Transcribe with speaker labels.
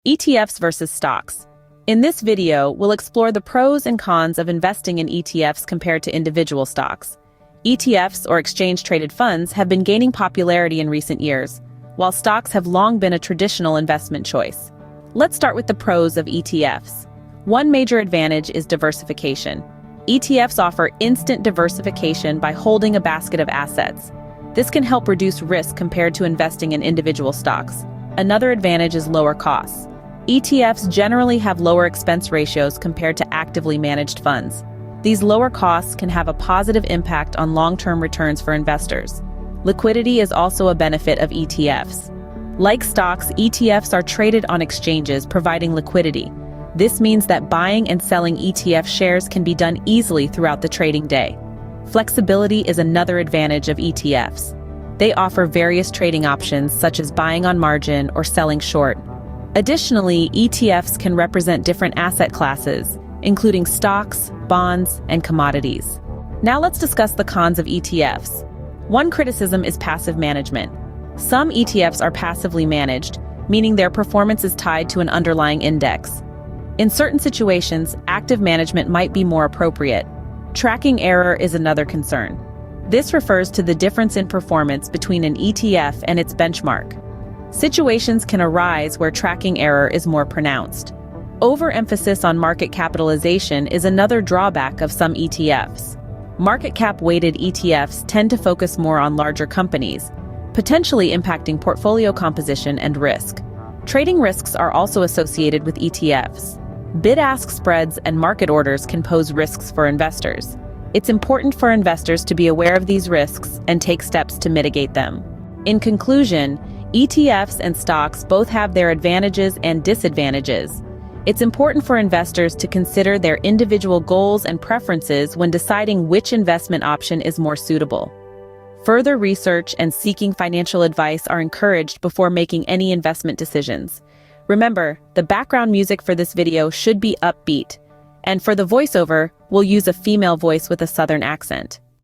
Speaker 1: ETFs versus stocks. In this video, we'll explore the pros and cons of investing in ETFs compared to individual stocks. ETFs, or exchange-traded funds, have been gaining popularity in recent years, while stocks have long been a traditional investment choice. Let's start with the pros of ETFs. One major advantage is diversification. ETFs offer instant diversification by holding a basket of assets. This can help reduce risk compared to investing in individual stocks. Another advantage is lower costs. ETFs generally have lower expense ratios compared to actively managed funds. These lower costs can have a positive impact on long-term returns for investors. Liquidity is also a benefit of ETFs. Like stocks, ETFs are traded on exchanges, providing liquidity. This means that buying and selling ETF shares can be done easily throughout the trading day. Flexibility is another advantage of ETFs. They offer various trading options, such as buying on margin or selling short. Additionally, ETFs can represent different asset classes, including stocks, bonds, and commodities. Now let's discuss the cons of ETFs. One criticism is passive management. Some ETFs are passively managed, meaning their performance is tied to an underlying index. In certain situations, active management might be more appropriate. Tracking error is another concern. This refers to the difference in performance between an ETF and its benchmark. Situations can arise where tracking error is more pronounced. Overemphasis on market capitalization is another drawback of some ETFs. Market cap-weighted ETFs tend to focus more on larger companies, potentially impacting portfolio composition and risk. Trading risks are also associated with ETFs. Bid-ask spreads and market orders can pose risks for investors. It's important for investors to be aware of these risks and take steps to mitigate them. In conclusion, ETFs and stocks both have their advantages and disadvantages. It's important for investors to consider their individual goals and preferences when deciding which investment option is more suitable. Further research and seeking financial advice are encouraged before making any investment decisions. Remember, the background music for this video should be upbeat, and for the voiceover, we'll use a female voice with a Southern accent.